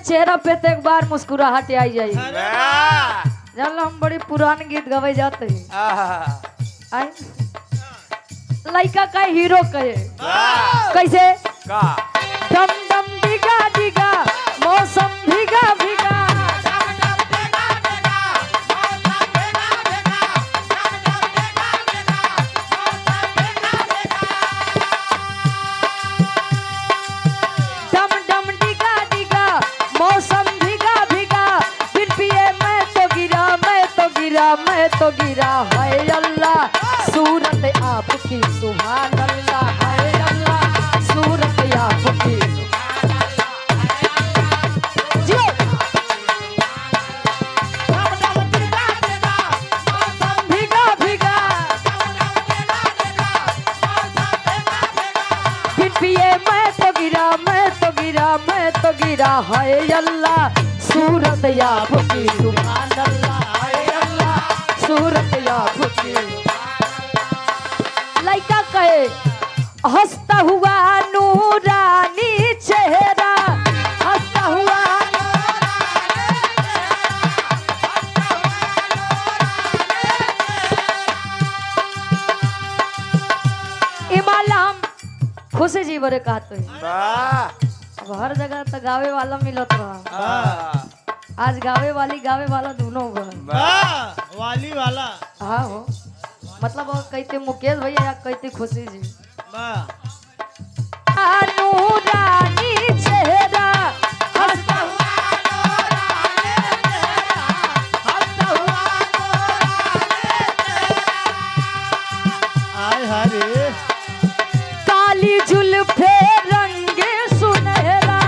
चेहरा पे तो एक बार मुस्कुराहट आई जाए। चल हम बड़ी पुरान गीत गवे जाते हैं। लड़का का हीरो कहे कैसे डम डम डिगा डिगा मौसम भीगा भीगा डम डम डिगा डिगा मौसम भीगा भीगा फिर पिए मैं तो गिरा मैं तो गिरा है अल्लाह सूरत आपकी सुभान अल्लाह है अल्लाह सूरत आपकी भीगा भीगा फिर पिए मैं तो गिरा है अल्लाह सूरत आपकी सुभान अल्लाह है अल्लाह सूरत आपकी। लड़का कहे हंसता हुआ नूरानी चेहरा हंसता हुआ इमालम खुशी जी बड़े कहते हैं। अब हर जगह तो गावे वाला मिलत रहा, आज गावे वाला दोनों वाली वाला हाँ हो मतलब कहते मुकेश भैया या कहते खुशी जी नूरानी चेहरा हंसता आय हरे काली जुल्फे रंग सुनहरा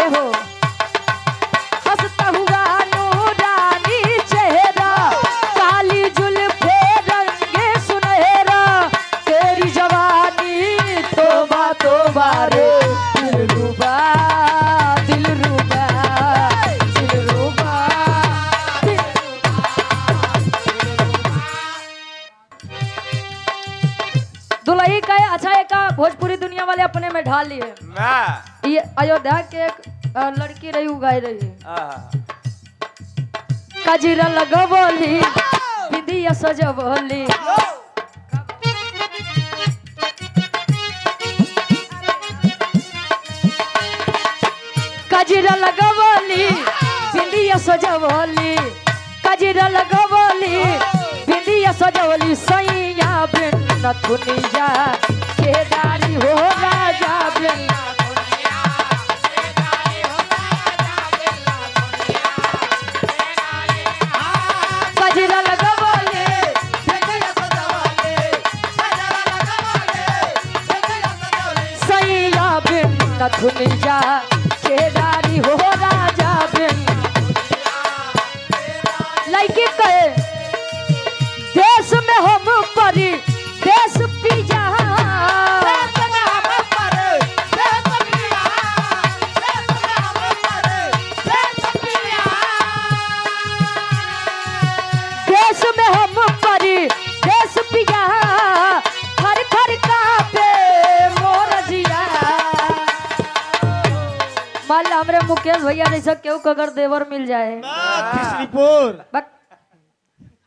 एहो हंसता हुआ नूरानी चेहरा काली जुल्फे रंग सुनहरा तेरी जवानी तोबा तोबा रे दिलरुबा दिलरुबा दिलरुबा दुल्ही का अच्छा एक भोजपुरी दुनिया वाले अपने में ढाल लिए। ये अयोध्या के एक लड़की रही उगाई रही कजीरा लगवली विधिया सजवली कजीरा लगवली विधिया सजवली कजीरा लगवली विधिया सजवली सैया बिन नथुनिया केदारी हो राजा बिन कजरा लगवले सैया बिन नथुनिया केदारी हो राजा बिन। लड़की कहे देश में हम परी देश पिया देश में हम परी देश पिया खर खर कांपे मोर जिया। मान ला हमरे मुकेश भैया जैसा केहू अगर देवर मिल जाए खिसरीपुर बक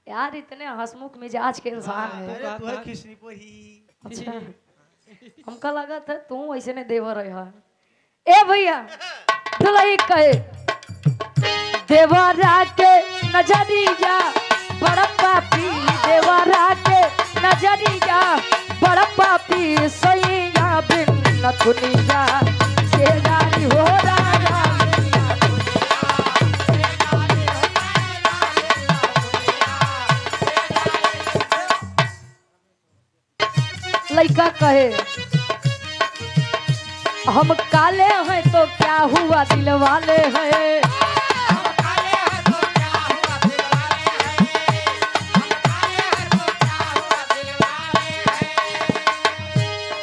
यार इतने हंसमुख मिजाज के इंसान है। तू खिसरीपुर ही अच्छा हमका लगा था तू ऐसे ने देवर है। ए भैया दुल्ही कहे देवरा के नजरिया बड़ा पापी देवरा के नजरिया बड़ा पापी सैया बिन नथुनिया केदारी हो राजा। लड़का कहे हम काले हैं तो क्या हुआ दिल वाले हैं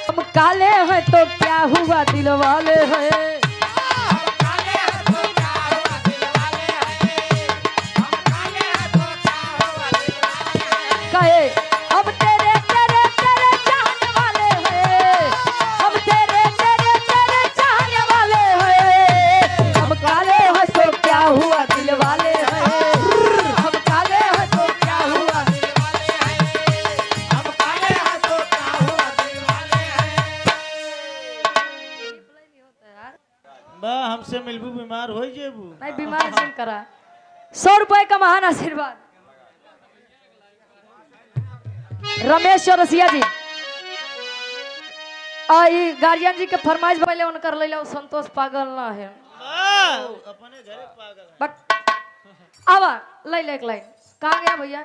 हम काले हैं तो क्या हुआ दिल वाले हैं से मिलबू बीमार हो जेबू। नहीं बीमार जिन करा 100 रुपए का महान आशीर्वाद रमेश चौरसिया जी आई गार्जियन जी के फरमाइश पहले उनकर ले लो संतोष पागल ना है अपने घरे पागल है। बट आवा ले ले एक लाइन कहाँ गया भैया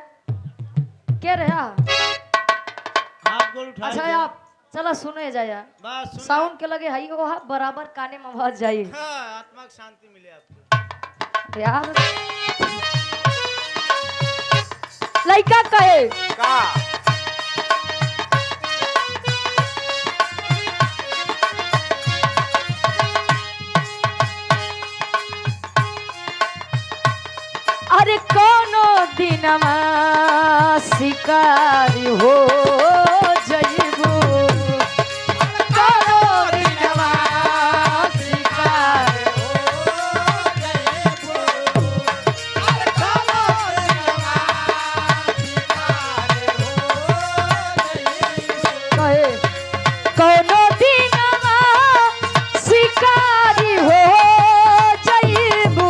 क्या रहा हाथ गोल उठा अच्छा आप चला सुने जाया बस सुन साउंड के लगे हई वो बराबर काने में आवाज जाई हाँ, आत्मा की शांति मिले आपको। यार लड़का कहे का अरे कोनो दिनमा शिकारी हो जइबू कोनो दिनमा शिकारी कहे कोनो दिनमा शिकारी हो जइबू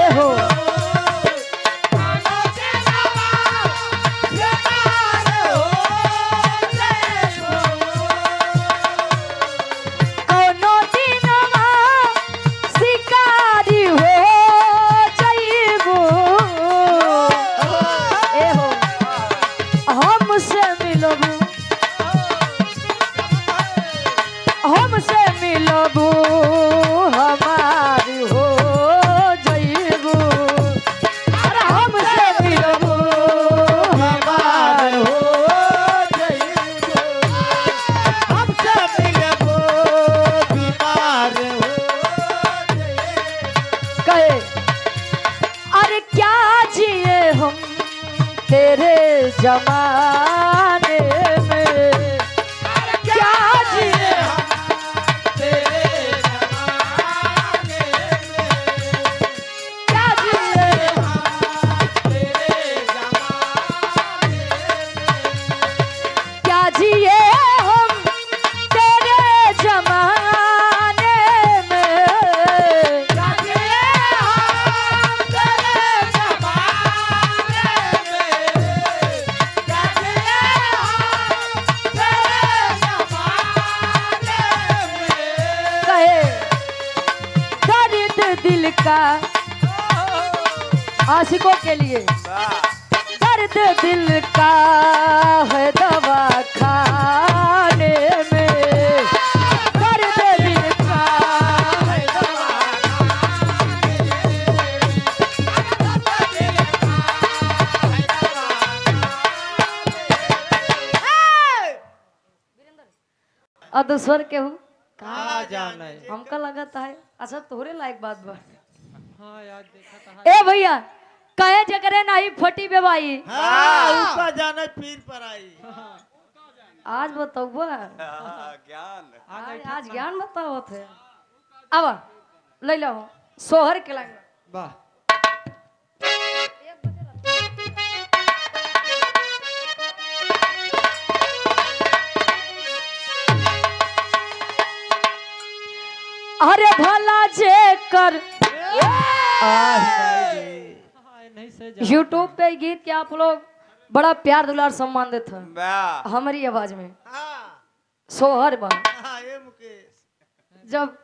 एहो कोनो दिनमा शिकारी हो जइबू एहो हमसे मिलबू हमसे मिलबू हमारी हो जइबू अरे हमसे मिलबू हमारी हो जइबू हमसे मिलबू बीमार हो कहे अरे क्या जिए हम तेरे जमाने में क्या जिए हम क्या जिए क्या जिए हम तेरे जमाने में क्या जिए हम तेरे जमाने में क्या जिए हम तेरे जमाने में कहे दर्द दिल का आशिकों के लिए दर्द दिल का है दवा खाने में दर्द दिल का है दवा अदस्वर के हूँ कहाँ जाना है। हमका लगता है अच्छा तोहरे लायक बात बा हाँ यार देखा था। ए भैया कहे जकरे नहीं फटी बेबाई हाँ ऊपर जाना है, पीर पर आई। आज बताओ ज्ञान आज ज्ञान बताओ थे अब ले लो सोहर के लाइन वाह अरे भला जे कर यूट्यूब पे गीत के आप लोग बड़ा प्यार दुलार सम्मान देते हैं हमारी आवाज में हाँ सोहर बा हाँ ये मुकेश जब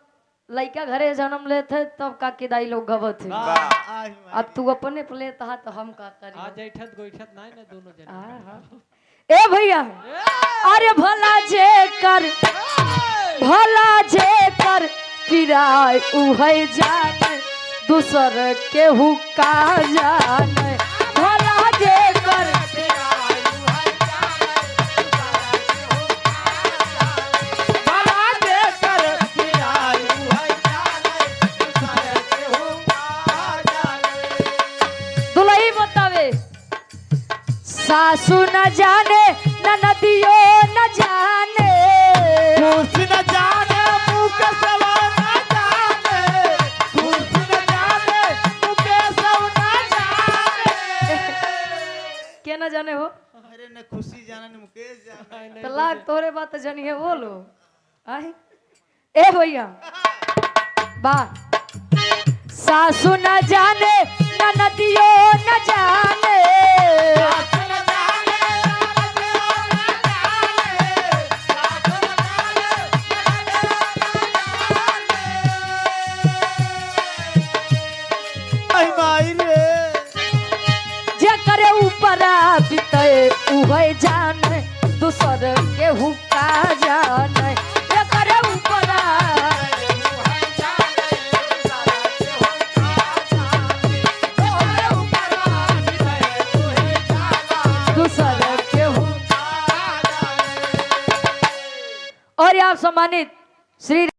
लड़का घरे जन्म लेते तब का किदाई लोग गवत थे वाह अब तू अपने प्ले तहा तो हम का करी आज ऐठत गोइठत नहीं ना दोनों जने हाँ, हाँ। ए भैया अरे भला जे कर पिराय उहै जाने दूसर के हुक्का जाने भला जे कर भला जे कर पिराई हुई जाने दूसरे के हुक्का जाने। दुलही बतावे सासू न जाने ननदियो न जाने कुछ न जाने मुँह के सवा न जाने कुछ न जाने मुँह के सवा न जाने क्या न जाने हो अरे न खुशी जाना न मुकेश जाना तो लाग तोरे बात जनिए बोलो आई ए भैया बा सासू न जाने ननदियो न जाने आई माई रे जे करे ऊपर बीते उहे जाने दूसर के हुक्का जाने जे करे ऊपर दूसर के हुक्का और आप सम्मानित श्री